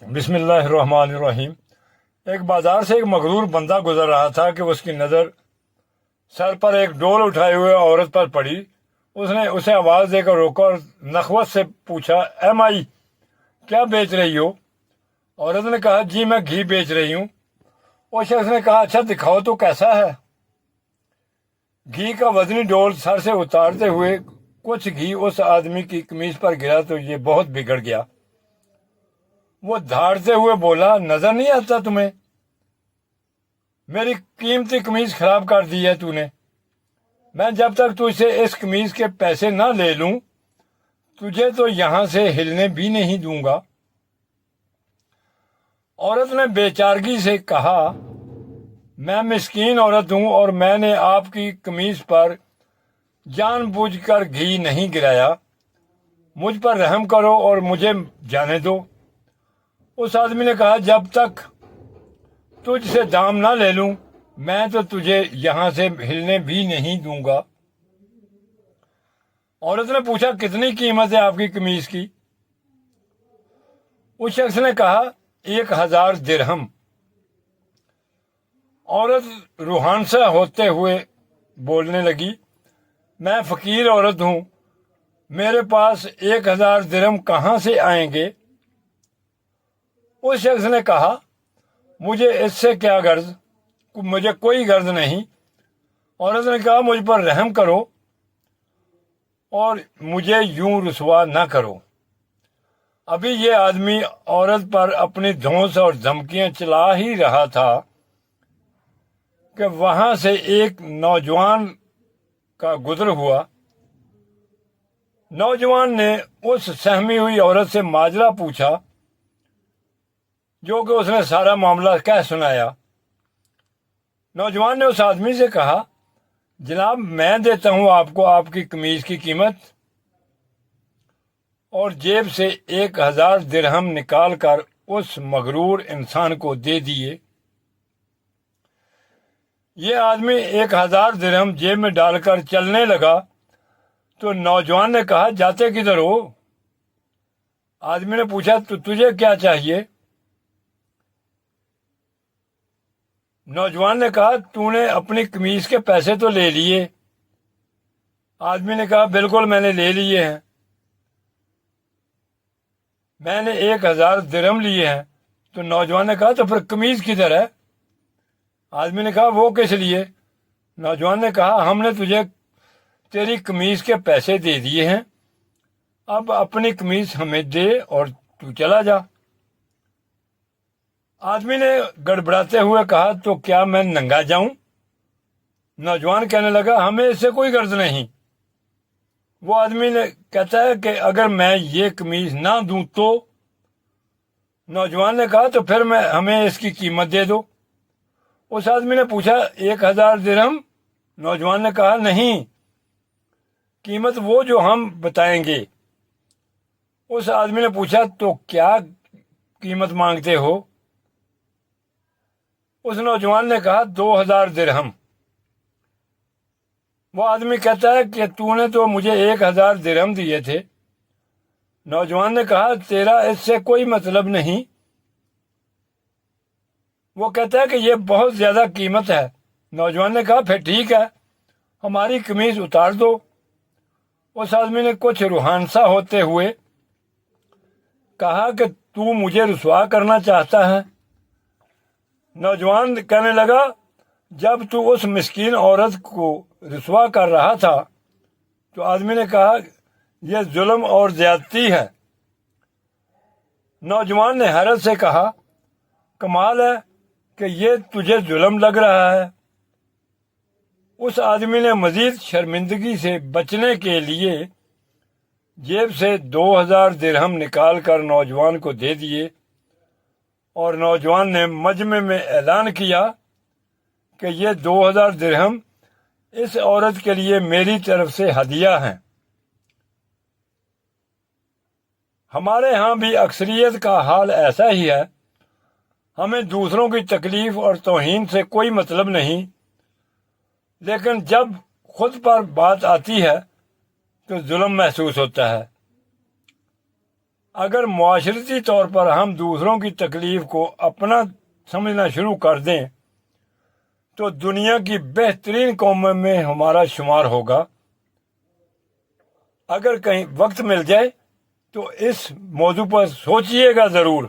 بسم اللہ الرحمن الرحیم۔ ایک بازار سے ایک مغرور بندہ گزر رہا تھا کہ اس کی نظر سر پر ایک ڈول اٹھائے ہوئے عورت پر پڑی۔ اس نے اسے آواز دے کر روکا اور نخوت سے پوچھا، اے مائی، کیا بیچ رہی ہو؟ عورت نے کہا، جی میں گھی بیچ رہی ہوں۔ اس شخص نے کہا، اچھا دکھاؤ تو کیسا ہے؟ گھی کا وزنی ڈول سر سے اتارتے ہوئے کچھ گھی اس آدمی کی قمیض پر گرا تو یہ بہت بگڑ گیا۔ وہ دھاڑتے ہوئے بولا، نظر نہیں آتا تمہیں؟ میری قیمتی قمیض خراب کر دی ہے تو نے۔ میں جب تک تجھ سے اس قمیض کے پیسے نہ لے لوں تجھے تو یہاں سے ہلنے بھی نہیں دوں گا۔ عورت نے بے چارگی سے کہا، میں مسکین عورت ہوں اور میں نے آپ کی قمیض پر جان بوجھ کر گھی نہیں گرایا۔ مجھ پر رحم کرو اور مجھے جانے دو۔ اس آدمی نے کہا، جب تک تجھ سے دام نہ لے لوں میں تو تجھے یہاں سے ہلنے بھی نہیں دوں گا۔ عورت نے پوچھا، کتنی قیمت ہے آپ کی قمیض کی؟ اس شخص نے کہا، 1000 درہم۔ عورت روحانسا ہوتے ہوئے بولنے لگی، میں فقیر عورت ہوں، میرے پاس 1000 درہم کہاں سے آئیں گے؟ اس شخص نے کہا، مجھے اس سے کیا غرض، مجھے کوئی غرض نہیں۔ عورت نے کہا، مجھ پر رحم کرو اور مجھے یوں رسوا نہ کرو۔ ابھی یہ آدمی عورت پر اپنی دھونس اور دھمکیاں چلا ہی رہا تھا کہ وہاں سے ایک نوجوان کا گزر ہوا۔ نوجوان نے اس سہمی ہوئی عورت سے ماجرا پوچھا جو کہ اس نے سارا معاملہ کہہ سنایا۔ نوجوان نے اس آدمی سے کہا، جناب میں دیتا ہوں آپ کو آپ کی قمیض کی قیمت، اور جیب سے 1000 درہم نکال کر اس مغرور انسان کو دے دیے۔ یہ آدمی 1000 درہم جیب میں ڈال کر چلنے لگا تو نوجوان نے کہا، جاتے کدھر ہو؟ آدمی نے پوچھا، تو تجھے کیا چاہیے؟ نوجوان نے کہا، تو نے اپنی قمیض کے پیسے تو لے لیے۔ آدمی نے کہا، بالکل میں نے لے لیے ہیں، میں نے 1000 درہم لیے ہیں۔ تو نوجوان نے کہا، تو پھر قمیض کدھر ہے؟ آدمی نے کہا، وہ کس لیے؟ نوجوان نے کہا، ہم نے تجھے تیری قمیض کے پیسے دے دیے ہیں، اب اپنی قمیض ہمیں دے اور تو چلا جا۔ آدمی نے گڑبڑاتے ہوئے کہا، تو کیا میں ننگا جاؤں؟ نوجوان کہنے لگا، ہمیں اس سے کوئی غرض نہیں۔ وہ آدمی نے کہتا ہے کہ اگر میں یہ قمیض نہ دوں تو؟ نوجوان نے کہا، تو پھر ہمیں اس کی قیمت دے دو۔ اس آدمی نے پوچھا، 1000 درہم؟ نوجوان نے کہا، نہیں، قیمت وہ جو ہم بتائیں گے۔ اس آدمی نے پوچھا، تو کیا قیمت مانگتے ہو؟ اس نوجوان نے کہا، 2000 درہم۔ وہ آدمی کہتا ہے کہ تو نے تو مجھے 1000 درہم دیے تھے۔ نوجوان نے کہا، تیرا اس سے کوئی مطلب نہیں۔ وہ کہتا ہے کہ یہ بہت زیادہ قیمت ہے۔ نوجوان نے کہا، پھر ٹھیک ہے، ہماری قمیض اتار دو۔ اس آدمی نے کچھ روحانسا ہوتے ہوئے کہا کہ تو مجھے رسوا کرنا چاہتا ہے؟ نوجوان کہنے لگا، جب تو اس مسکین عورت کو رسوا کر رہا تھا تو آدمی نے کہا، یہ ظلم اور زیادتی ہے۔ نوجوان نے حیرت سے کہا، کمال ہے کہ یہ تجھے ظلم لگ رہا ہے۔ اس آدمی نے مزید شرمندگی سے بچنے کے لیے جیب سے 2000 درہم نکال کر نوجوان کو دے دیے، اور نوجوان نے مجمع میں اعلان کیا کہ یہ 2000 درہم اس عورت کے لیے میری طرف سے ہدیہ ہیں۔ ہمارے ہاں بھی اکثریت کا حال ایسا ہی ہے، ہمیں دوسروں کی تکلیف اور توہین سے کوئی مطلب نہیں، لیکن جب خود پر بات آتی ہے تو ظلم محسوس ہوتا ہے۔ اگر معاشرتی طور پر ہم دوسروں کی تکلیف کو اپنا سمجھنا شروع کر دیں تو دنیا کی بہترین قوموں میں ہمارا شمار ہوگا۔ اگر کہیں وقت مل جائے تو اس موضوع پر سوچئے گا ضرور۔